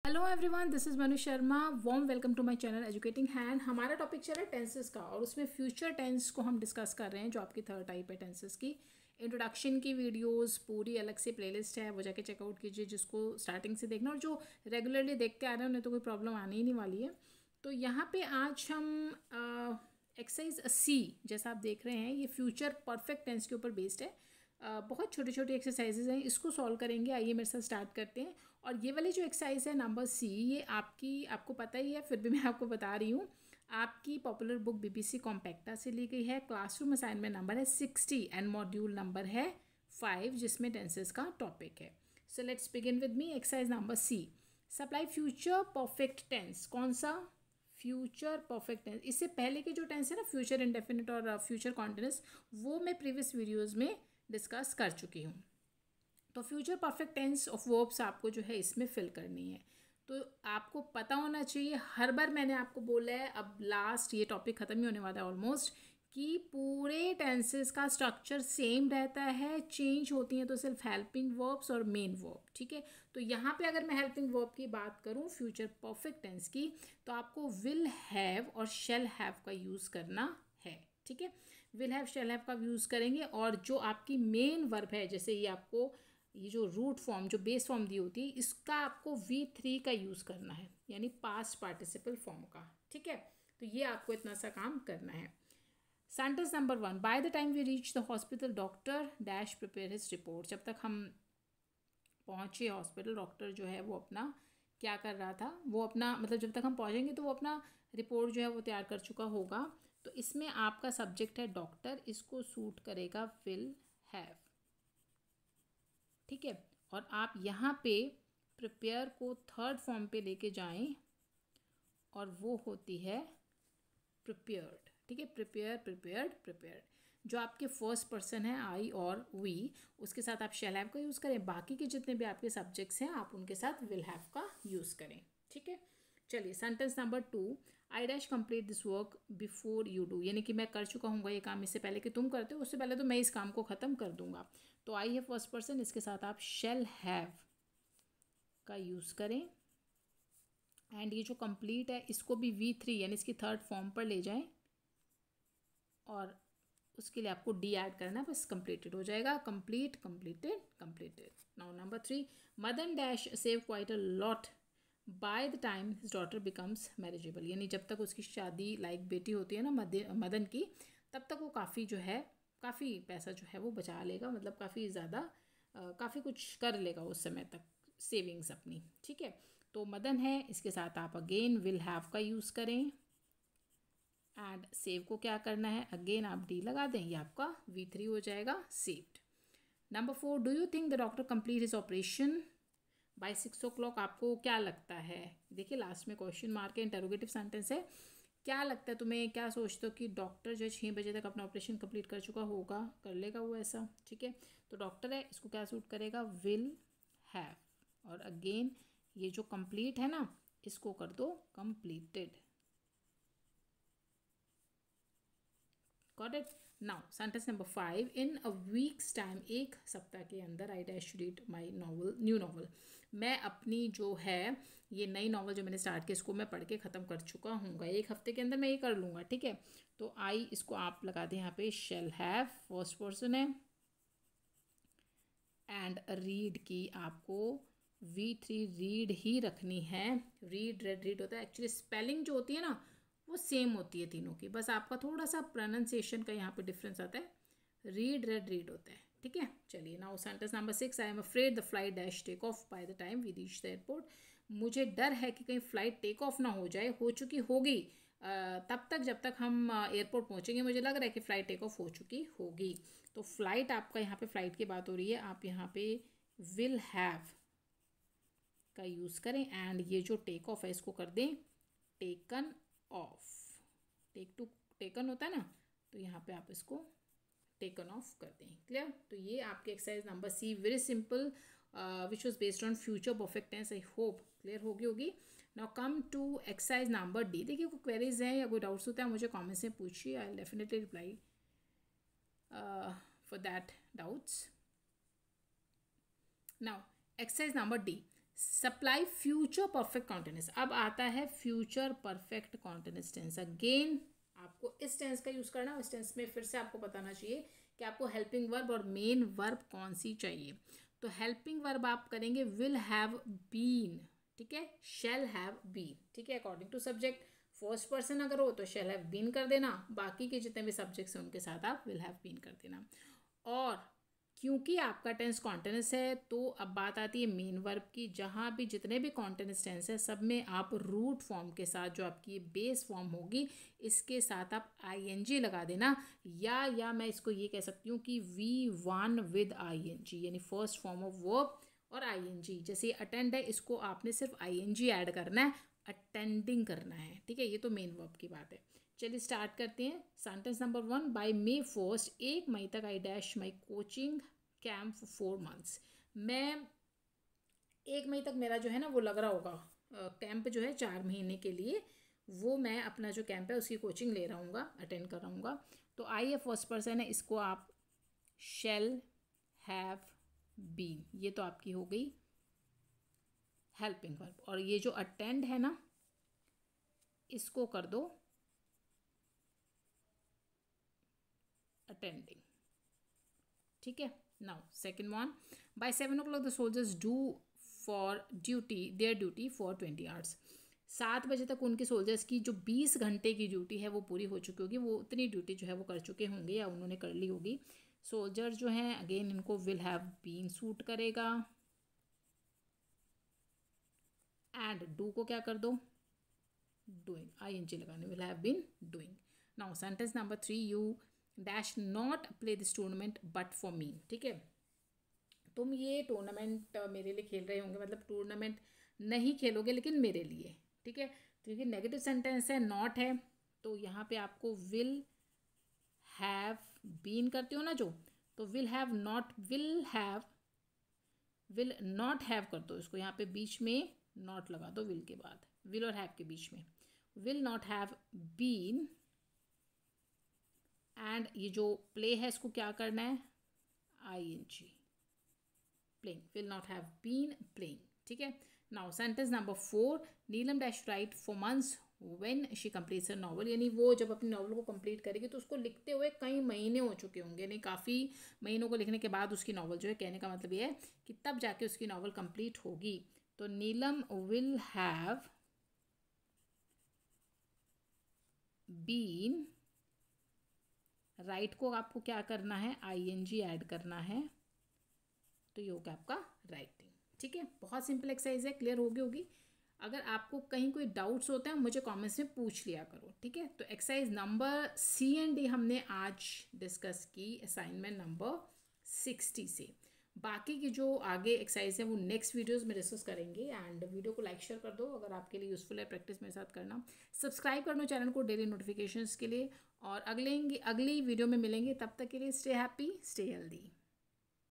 Hello everyone, this is Manu Sharma. Warm welcome to my channel educating hand. हमारा topic चल रहा है टेंसेस का और उसमें फ्यूचर टेंस को हम डिस्कस कर रहे हैं, जो आपकी थर्ड टाइप है टेंसेस की। इंट्रोडक्शन की वीडियोस पूरी अलग से प्लेलिस्ट है, वो जाके चेकआउट कीजिए, जिसको स्टार्टिंग से देखना और जो रेगुलरली देखते आ रहे हैं उन्हें तो कोई प्रॉब्लम आने ही नहीं वाली है। तो यहाँ पे आज हम एक्सरसाइज सी, जैसा आप देख रहे हैं, ये फ्यूचर परफेक्ट टेंस के ऊपर बेस्ड है। बहुत छोटे छोटे एक्सरसाइजेज हैं, इसको सॉल्व करेंगे। आइए मेरे साथ स्टार्ट करते हैं। और ये वाली जो एक्सरसाइज है नंबर सी, ये आपको पता ही है, फिर भी मैं आपको बता रही हूँ। आपकी पॉपुलर बुक बीबीसी कॉम्पैक्टा से ली गई है। क्लासरूम असाइनमेंट नंबर है 60 एंड मॉड्यूल नंबर है 5, जिसमें टेंसेस का टॉपिक है। So let's begin with me. Exercise number C, supply future perfect tense. कौन सा? Future perfect tense. इससे पहले के जो टेंस है ना, फ्यूचर इंडेफिनिट और फ्यूचर कॉन्टिन्यूअस, वो मैं प्रीवियस वीडियोज़ में डिस्कस कर चुकी हूँ। तो future perfect tense of verbs आपको जो है इसमें फिल करनी है। तो आपको पता होना चाहिए, हर बार मैंने आपको बोला है, अब लास्ट ये टॉपिक ख़त्म ही होने वाला है ऑलमोस्ट, कि पूरे टेंसेस का स्ट्रक्चर सेम रहता है। चेंज होती हैं तो सिर्फ हेल्पिंग वर्ब्स और मेन वर्ब, ठीक है। तो यहाँ पे अगर मैं हेल्पिंग वर्ब की बात करूँ फ्यूचर परफेक्ट टेंस की, तो आपको विल हैव और शेल हैव का यूज़ करना है, ठीक है। विल हैव शेल हैव का यूज़ करेंगे। और जो आपकी मेन वर्ब है, जैसे ये जो रूट फॉर्म, जो बेस फॉर्म दी होती है, इसका आपको V3 का यूज़ करना है, यानी पास्ट पार्टिसिपल फॉर्म का, ठीक है। तो ये आपको इतना सा काम करना है। Sentence number 1, by the time we reach the hospital doctor dash prepare his report. जब तक हम पहुँचे हॉस्पिटल, डॉक्टर जो है वो अपना क्या कर रहा था, वो अपना, मतलब जब तक हम पहुँचेंगे तो वो अपना रिपोर्ट जो है वो तैयार कर चुका होगा। तो इसमें आपका सब्जेक्ट है डॉक्टर, इसको सूट करेगा विल हैव, ठीक है। और आप यहाँ पे प्रिपेयर को थर्ड फॉर्म पे लेके जाएं और वो होती है प्रिपेयर्ड, ठीक है। Prepare, prepared, prepared. जो आपके फर्स्ट पर्सन है आई और वी, उसके साथ आप शैल हैव का यूज़ करें। बाकी के जितने भी आपके सब्जेक्ट्स हैं, आप उनके साथ विल हैव का यूज़ करें, ठीक है। चलिए, sentence number 2, I dash complete this work before you do, यानी कि मैं कर चुका हूँ ये काम इससे पहले कि तुम करते हो, उससे पहले तो मैं इस काम को ख़त्म कर दूंगा। तो आई है फर्स्ट पर्सन, इसके साथ आप शेल हैव का यूज़ करें। एंड ये जो कंप्लीट है, इसको भी V3 यानी इसकी थर्ड फॉर्म पर ले जाएं, और उसके लिए आपको डी ऐड करना है, बस कंप्लीटेड हो जाएगा। Complete, completed, completed. Now number 3, Madan dash save quite a lot bye the time his daughter becomes marriageable, यानी जब तक उसकी शादी लाइक बेटी होती है ना मदन की, तब तक वो काफ़ी जो है, काफ़ी पैसा जो है वो बचा लेगा, मतलब काफ़ी ज़्यादा काफ़ी कुछ कर लेगा उस समय तक, सेविंग्स अपनी, ठीक है। तो मदन है, इसके साथ आप अगेन विल हैव का यूज़ करें। एंड सेव को क्या करना है, अगेन आप डी लगा दें, ये आपका V3 हो जाएगा, saved. Number 4, do you think the doctor complete his operation by 6 o'clock। आपको क्या लगता है, देखिए लास्ट में क्वेश्चन मार्क है, इंटरोगेटिव सेंटेंस है। क्या लगता है तुम्हें, क्या सोचते हो कि डॉक्टर जो है 6 बजे तक अपना ऑपरेशन कंप्लीट कर चुका होगा, कर लेगा वो ऐसा, ठीक है। तो डॉक्टर है, इसको क्या सूट करेगा, विल हैव। और अगेन ये जो कंप्लीट है ना, इसको कर दो completed. Got it. Now sentence number 5, in a weeks time, एक सप्ताह के अंदर, I dash read my novel, new novel, मैं अपनी जो है ये नई नॉवल जो मैंने स्टार्ट की, इसको मैं पढ़ के ख़त्म कर चुका हूँ, एक हफ्ते के अंदर मैं ये कर लूँगा, ठीक है। तो आई, इसको आप लगा दें यहाँ पे, शेल हैव फर्स्ट पर्सन है। एंड रीड की आपको V3 रीड ही रखनी है। रीड, रेड, रीड होता है, एक्चुअली स्पेलिंग जो होती है ना वो सेम होती है तीनों की, बस आपका थोड़ा सा प्रोनाउंसिएशन का यहाँ पे डिफरेंस आता है। रीड, रेड, रीड होता है, ठीक है। चलिए, now sentence number 6, I am afraid the flight dash take off by the time we reach the airport. मुझे डर है कि कहीं फ़्लाइट टेक ऑफ ना हो जाए, हो चुकी होगी तब तक, जब तक हम एयरपोर्ट पहुँचेंगे, मुझे लग रहा है कि फ़्लाइट टेक ऑफ हो चुकी होगी। तो फ्लाइट आपका, यहाँ पे फ्लाइट की बात हो रही है, आप यहाँ पे विल हैव का यूज़ करें। एंड ये जो टेक ऑफ है, इसको कर दें taken off. Take to taken होता है ना, तो यहाँ पे आप इसको टेकन ऑफ कर दें। क्लियर। तो ये आपके exercise number C, very simple, which was based on future perfect tense. I hope clear होगी। Now come to exercise number D. देखिए, कोई क्वेरीज हैं या कोई डाउट्स होता है, मुझे कमेंट्स में पूछिए, I definitely reply for that doubts. Now exercise number D, supply future perfect continuous. अब आता है future perfect continuous tense. Again आपको इस टेंस का यूज़ करना है। इस टेंस में फिर से आपको बताना चाहिए कि आपको हेल्पिंग वर्ब और मेन वर्ब कौन सी चाहिए। तो हेल्पिंग वर्ब आप करेंगे विल हैव बीन, ठीक है, शैल हैव बीन, ठीक है, according to subject. First person अगर हो तो शैल हैव बीन कर देना, बाकी के जितने भी सब्जेक्ट्स हैं उनके साथ आप विल हैव बीन कर देना। और क्योंकि आपका टेंस कॉन्टिन्यूस है तो अब बात आती है मेन वर्ब की। जहाँ भी जितने भी कॉन्टिन्यूस टेंस है सब में आप रूट फॉर्म के साथ, जो आपकी बेस फॉर्म होगी, इसके साथ आप आईएनजी लगा देना। या मैं इसको ये कह सकती हूँ कि V1 विद आईएनजी, यानी फर्स्ट फॉर्म ऑफ वर्ब और आईएनजी। जैसे अटेंड है, इसको आपने सिर्फ आईएनजी ऐड करना है, अटेंडिंग करना है, ठीक है। ये तो मेन वर्ब की बात है। चलिए स्टार्ट करते हैं। सेंटेंस नंबर 1, बाय May 1, 1 मई तक I dash my coaching camp for 4 months। मैं 1 मई तक मेरा जो है ना वो लग रहा होगा कैंप जो है 4 महीने के लिए, वो मैं अपना जो कैंप है उसकी कोचिंग ले रहा हूँ, अटेंड कर रहा हूँ। तो आई है फर्स्ट पर्सन है, इसको आप शैल हैव बीन, ये तो आपकी हो गई हेल्पिंग वर्ब। और ये जो अटेंड है ना, इसको कर दो अटेंडिंग, ठीक है। Now second one, by 7 o'clock the soldiers do for duty their duty for 20 hours। 7 बजे तक उनके सोल्जर्स की जो 20 घंटे की ड्यूटी है वो पूरी हो चुकी होगी, वो उतनी ड्यूटी जो है वो कर चुके होंगे या उन्होंने कर ली होगी। सोल्जर जो हैं अगेन इनको विल हैव बीन सूट करेगा, एंड डू को क्या कर दो, डूइंग, आईएनजी लगाने, will have been doing. Now sentence number 3, you dash not play this tournament but for me, ठीक है। तुम ये टूर्नामेंट मेरे लिए खेल रहे होंगे, मतलब टूर्नामेंट नहीं खेलोगे लेकिन मेरे लिए, ठीक है। क्योंकि नेगेटिव सेंटेंस है, नॉट है, तो यहाँ पे आपको विल हैव बीन करते हो ना जो, तो will have not, will not have कर दो इसको, यहाँ पे बीच में नॉट लगा दो विल के बाद, विल और हैव के बीच में, will not have been. And ये जो प्ले है इसको क्या करना है, ING, playing, will not have been playing, ठीक है। Now sentence number 4, Neelam dash write for months when she completes her novel, यानी वो जब अपनी नॉवल को कंप्लीट करेगी तो उसको लिखते हुए कई महीने हो चुके होंगे, यानी काफ़ी महीनों को लिखने के बाद उसकी नॉवल जो है, कहने का मतलब ये है कि तब जाके उसकी नॉवल कंप्लीट होगी। तो नीलम विल हैव बीन, राइट को आपको क्या करना है, आईएनजी ऐड करना है, तो ये होगा आपका राइटिंग, ठीक है। बहुत सिंपल एक्सरसाइज है, क्लियर होगी। अगर आपको कहीं कोई डाउट्स होते हैं मुझे कमेंट्स में पूछ लिया करो, ठीक है। तो exercise number C and D हमने आज डिस्कस की असाइनमेंट नंबर 60 से। बाकी की जो आगे एक्सरसाइज है वो नेक्स्ट वीडियोस में डिस्कस करेंगे। एंड वीडियो को लाइक शेयर कर दो अगर आपके लिए यूजफुल है, प्रैक्टिस मेरे साथ करना, सब्सक्राइब कर लो चैनल को डेली नोटिफिकेशंस के लिए। और अगली वीडियो में मिलेंगे, तब तक के लिए स्टे हैप्पी, स्टे हेल्दी।